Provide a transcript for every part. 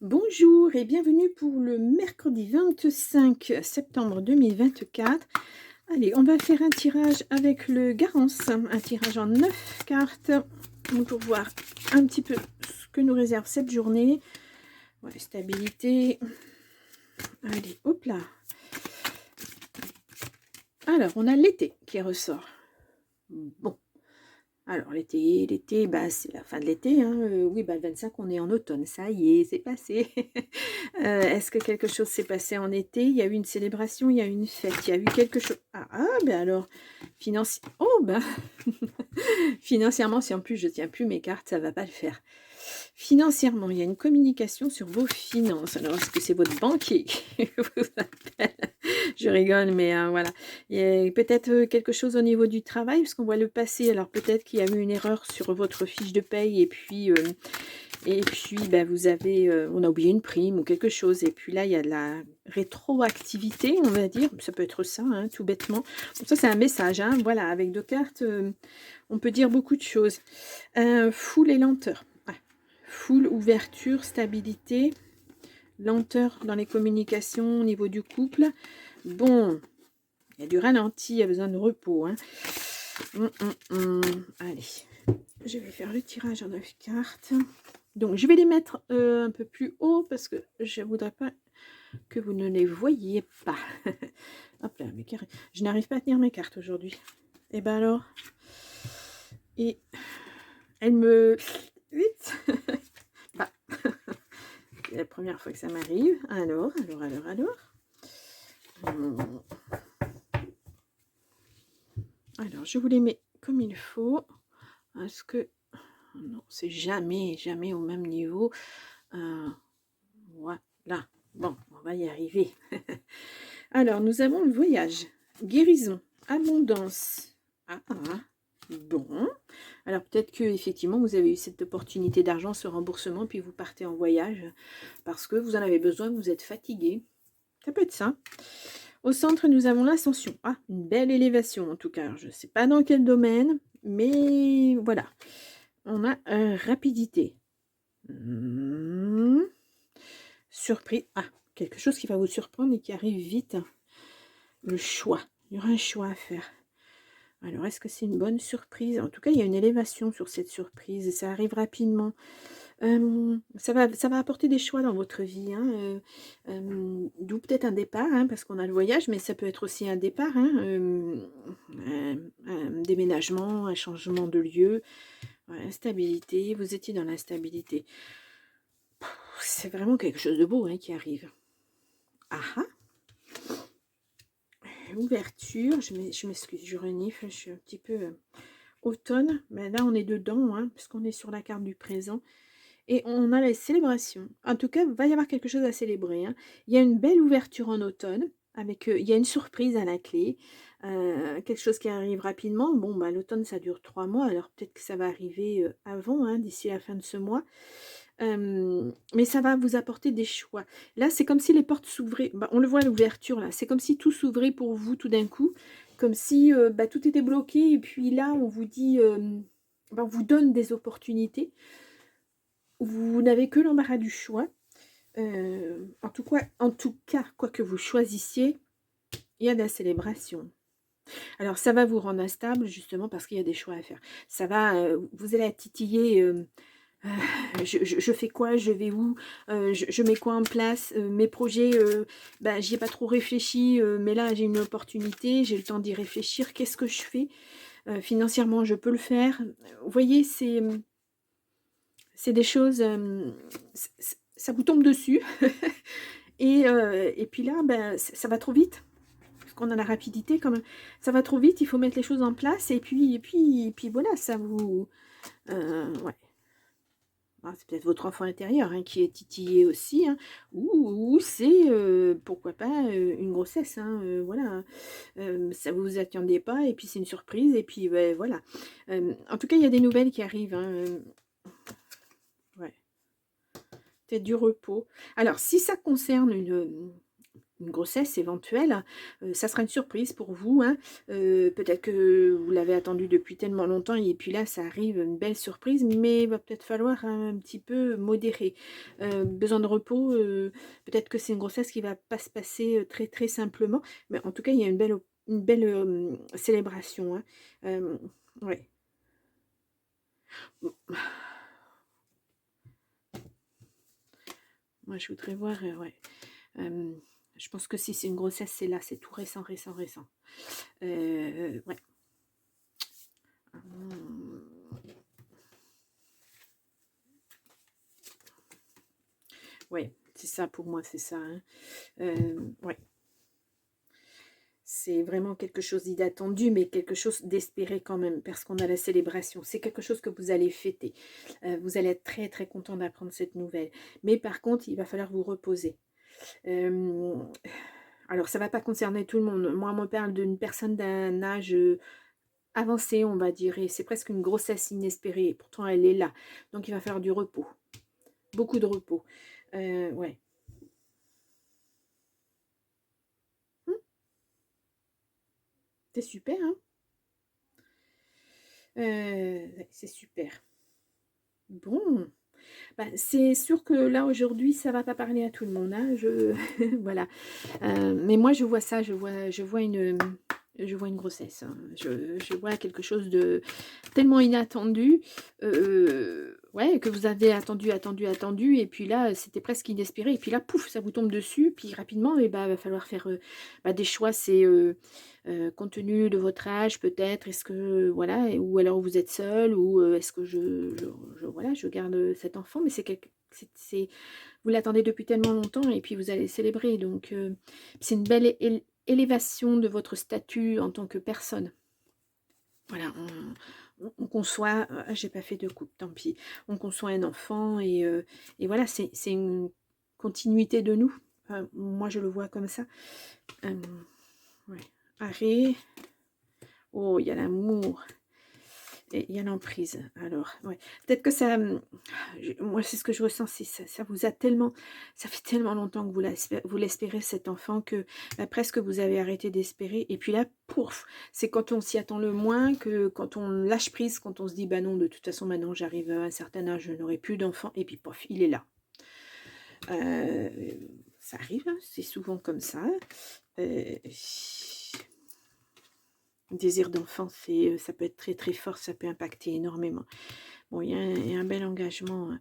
Bonjour et bienvenue pour le mercredi 25 septembre 2024. Allez, on va faire un tirage avec le Garance, un tirage en 9 cartes pour voir un petit peu ce que nous réserve cette journée. Ouais, stabilité. Allez, hop là. Alors, on a l'été qui ressort. Bon. Alors l'été, bah, c'est la fin de l'été, hein, oui, bah, le 25 on est en automne, ça y est, c'est passé. Est-ce que quelque chose s'est passé en été? Il y a eu une célébration, il y a eu une fête, il y a eu quelque chose ben alors, oh ben! Financièrement, si en plus je tiens plus mes cartes, ça va pas le faire. Financièrement, il y a une communication sur vos finances. Alors, est-ce que c'est votre banquier qui vous appelle? Je rigole, mais voilà. Il y a peut-être quelque chose au niveau du travail, parce qu'on voit le passé. Alors, peut-être qu'il y a eu une erreur sur votre fiche de paye, et puis ben, vous avez, on a oublié une prime ou quelque chose. Et puis là, il y a de la rétroactivité, on va dire. Ça peut être ça, hein, tout bêtement. Donc, ça, c'est un message. Hein, voilà, avec deux cartes, on peut dire beaucoup de choses. Foule et lenteur. Full ouverture, stabilité, lenteur dans les communications au niveau du couple. Bon, il y a du ralenti, il y a besoin de repos. Hein. Allez, je vais faire le tirage en 9 cartes. Donc, je vais les mettre un peu plus haut parce que je ne voudrais pas que vous ne les voyiez pas. Hop là, je n'arrive pas à tenir mes cartes aujourd'hui. Et ben alors, et elle me... Vite. Bah. C'est la première fois que ça m'arrive. Alors. Alors, je vous les mets comme il faut. Est-ce que... Non, c'est jamais au même niveau. Voilà. Bon, on va y arriver. Alors, nous avons le voyage. Guérison. Abondance. Bon. Alors, peut-être que effectivement vous avez eu cette opportunité d'argent, ce remboursement, puis vous partez en voyage parce que vous en avez besoin, vous êtes fatigué. Ça peut être ça. Au centre, nous avons l'ascension. Une belle élévation en tout cas. Je ne sais pas dans quel domaine, mais voilà. On a rapidité. Surprise. Quelque chose qui va vous surprendre et qui arrive vite. Le choix. Il y aura un choix à faire. Alors, est-ce que c'est une bonne surprise? En tout cas, il y a une élévation sur cette surprise et ça arrive rapidement. Ça va apporter des choix dans votre vie, hein, d'où peut-être un départ, hein, parce qu'on a le voyage, mais ça peut être aussi un départ, hein, un déménagement, un changement de lieu, instabilité, vous étiez dans l'instabilité. C'est vraiment quelque chose de beau, hein, qui arrive. Ouverture, je m'excuse, je renifle, je suis un petit peu automne, mais là on est dedans, hein, puisqu'on est sur la carte du présent. Et on a la célébration. En tout cas, il va y avoir quelque chose à célébrer. Hein. Il y a une belle ouverture en automne. Il y a une surprise à la clé. Quelque chose qui arrive rapidement. Bon, bah, l'automne, ça dure 3 mois. Alors peut-être que ça va arriver avant, hein, d'ici la fin de ce mois. Mais ça va vous apporter des choix. Là, c'est comme si les portes s'ouvraient. Bah, on le voit à l'ouverture, là. C'est comme si tout s'ouvrait pour vous tout d'un coup. Comme si tout était bloqué. Et puis là, on vous dit... on vous donne des opportunités. Vous n'avez que l'embarras du choix. En tout cas, quoi que vous choisissiez, il y a de la célébration. Alors, ça va vous rendre instable, justement, parce qu'il y a des choix à faire. Ça va, vous allez titiller, je fais quoi, je vais où, je mets quoi en place, mes projets, j'y ai pas trop réfléchi, mais là, j'ai une opportunité, j'ai le temps d'y réfléchir, qu'est-ce que je fais? Financièrement, je peux le faire. Vous voyez, c'est des choses, ça vous tombe dessus. Et puis là, ça va trop vite. Parce qu'on a la rapidité quand même. Ça va trop vite, il faut mettre les choses en place. Et puis voilà, ça vous... ouais. C'est peut-être votre enfant intérieur, hein, qui est titillé aussi. Hein, ou c'est, pourquoi pas, une grossesse. Hein, voilà. Ça vous attendiez pas. Et puis c'est une surprise. Et puis voilà. En tout cas, il y a des nouvelles qui arrivent. Hein, ouais. Peut-être du repos. Alors, si ça concerne une grossesse éventuelle. Ça sera une surprise pour vous, hein. Peut-être que vous l'avez attendu depuis tellement longtemps et puis là, ça arrive, une belle surprise, mais il va peut-être falloir un petit peu modérer. Besoin de repos, peut-être que c'est une grossesse qui va pas se passer, très, très simplement, mais en tout cas, il y a une belle, célébration, hein. Ouais. Moi, je voudrais voir, ouais. Je pense que si c'est une grossesse, c'est là, c'est tout récent, récent, récent. Ouais. Hum, ouais, c'est ça pour moi, c'est ça, hein. Ouais. C'est vraiment quelque chose d'inattendu, mais quelque chose d'espéré quand même, parce qu'on a la célébration. C'est quelque chose que vous allez fêter. Vous allez être très, très content d'apprendre cette nouvelle. Mais par contre, il va falloir vous reposer. Euh, alors, ça ne va pas concerner tout le monde. Moi, on me parle d'une personne d'un âge avancé, on va dire, et c'est presque une grossesse inespérée. Pourtant, elle est là. Donc, il va falloir du repos. Beaucoup de repos. Ouais. C'est super, hein. Ouais, c'est super. Bon. Bah, c'est sûr que là, aujourd'hui, ça va pas parler à tout le monde, hein, voilà. Mais moi, je vois ça, je vois une grossesse, hein. Je vois quelque chose de tellement inattendu, ouais, que vous avez attendu, attendu, attendu, et puis là, c'était presque inespéré, et puis là, pouf, ça vous tombe dessus, puis rapidement, et bah, va falloir faire bah, des choix, c'est compte tenu de votre âge, peut-être, est-ce que, voilà, ou alors vous êtes seul, ou est-ce que voilà, je garde cet enfant, mais vous l'attendez depuis tellement longtemps, et puis vous allez célébrer, donc c'est une belle élévation de votre statut en tant que personne. Voilà, on conçoit, j'ai pas fait de couple, tant pis. On conçoit un enfant et voilà, c'est une continuité de nous. Moi, je le vois comme ça. Ouais. Arrêt. Oh, il y a l'amour. Et il y a l'emprise. Alors, ouais. Peut-être que ça, moi, c'est ce que je ressens, c'est ça vous a tellement, ça fait tellement longtemps que vous l'espérez, cet enfant, que bah, presque vous avez arrêté d'espérer. Et puis là, pouf, c'est quand on s'y attend le moins, que quand on lâche prise, quand on se dit, bah non, de toute façon, maintenant, j'arrive à un certain âge, je n'aurai plus d'enfant. Et puis, pof, il est là. Euh, Ça arrive, hein, c'est souvent comme ça. Euh, Le désir d'enfant, ça peut être très très fort, ça peut impacter énormément. Bon, il y a un bel engagement.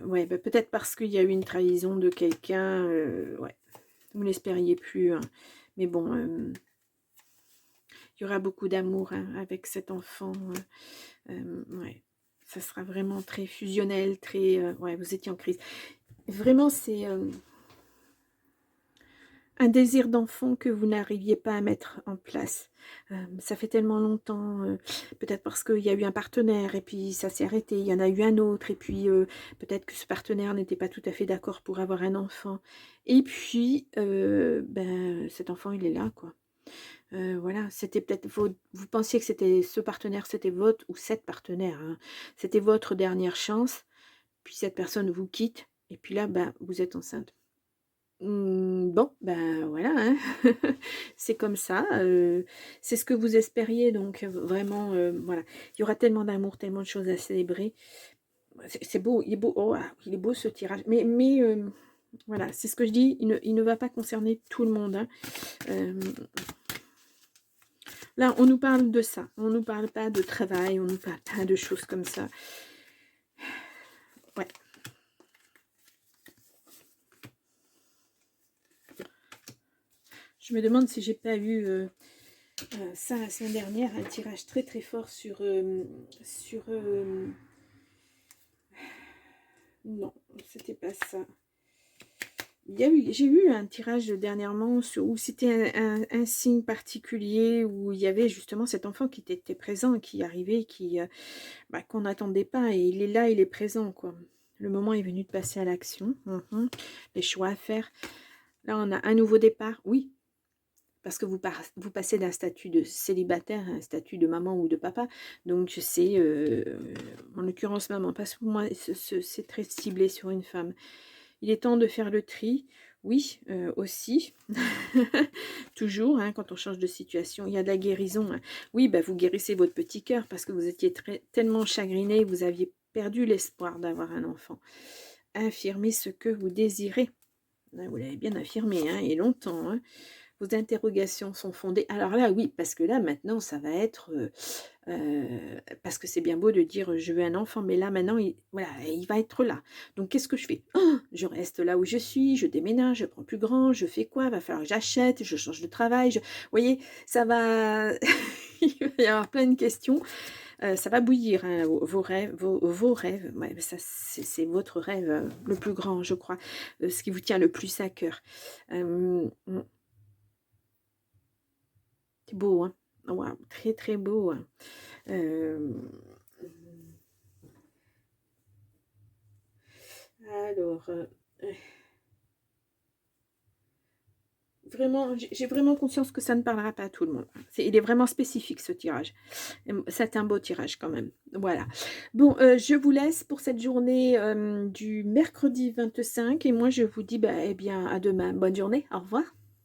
Ouais, bah, peut-être parce qu'il y a eu une trahison de quelqu'un. Ouais, vous ne l'espériez plus, hein. Mais bon, il y aura beaucoup d'amour, hein, avec cet enfant. Ouais, ça sera vraiment très fusionnel, très. Ouais, vous étiez en crise. Vraiment, c'est un désir d'enfant que vous n'arriviez pas à mettre en place. Ça fait tellement longtemps, peut-être parce qu'il y a eu un partenaire et puis ça s'est arrêté, il y en a eu un autre et puis peut-être que ce partenaire n'était pas tout à fait d'accord pour avoir un enfant. Et puis, ben, cet enfant, il est là, quoi. Voilà, c'était peut-être vous pensiez que c'était ce partenaire, c'était votre ou cette partenaire, hein. C'était votre dernière chance, puis cette personne vous quitte et puis là, ben, vous êtes enceinte. Bon, ben voilà, hein. C'est comme ça, c'est ce que vous espériez, donc vraiment, voilà. Il y aura tellement d'amour, tellement de choses à célébrer. C'est beau, il est beau, oh, ah, il est beau ce tirage. Mais voilà, c'est ce que je dis, il ne va pas concerner tout le monde, hein. Là, on nous parle de ça, on nous parle pas de travail, on nous parle pas de choses comme ça. Ouais. Je me demande si j'ai pas eu ça la semaine dernière, un tirage très très fort sur non, c'était pas ça. J'ai eu un tirage dernièrement où c'était un signe particulier, où il y avait justement cet enfant qui était présent, qui arrivait, bah, qu'on n'attendait pas, et il est là, il est présent, quoi. Le moment est venu de passer à l'action. Les choix à faire. Là, on a un nouveau départ, oui, parce que vous passez d'un statut de célibataire à un statut de maman ou de papa. Donc, c'est, en l'occurrence, maman, parce que pour moi, c'est très ciblé sur une femme. Il est temps de faire le tri. Oui, aussi. Toujours, hein, quand on change de situation, il y a de la guérison, hein. Oui, bah, vous guérissez votre petit cœur parce que vous étiez tellement chagriné, vous aviez perdu l'espoir d'avoir un enfant. Affirmez ce que vous désirez. Ah, vous l'avez bien affirmé, hein, et longtemps, hein. Vos interrogations sont fondées. Alors là, oui, parce que là, maintenant, ça va être, parce que c'est bien beau de dire: «Je veux un enfant», mais là, maintenant, voilà, il va être là. Donc qu'est-ce que je fais? Oh, je reste là où je suis, je déménage, je prends plus grand, je fais quoi? Va falloir que j'achète, je change de travail, vous voyez? Ça va il va y avoir plein de questions, ça va bouillir, hein, vos rêves, vos rêves, ouais, mais ça, c'est votre rêve, le plus grand, je crois, ce qui vous tient le plus à cœur. Mmh. C'est beau, hein? Waouh, très, très beau, hein. Hem, alors, vraiment, j'ai vraiment conscience que ça ne parlera pas à tout le monde. Il est vraiment spécifique ce tirage. C'est un beau tirage quand même. Voilà. Bon, je vous laisse pour cette journée, du mercredi 25 et moi je vous dis, bah, eh bien, à demain. Bonne journée, au revoir.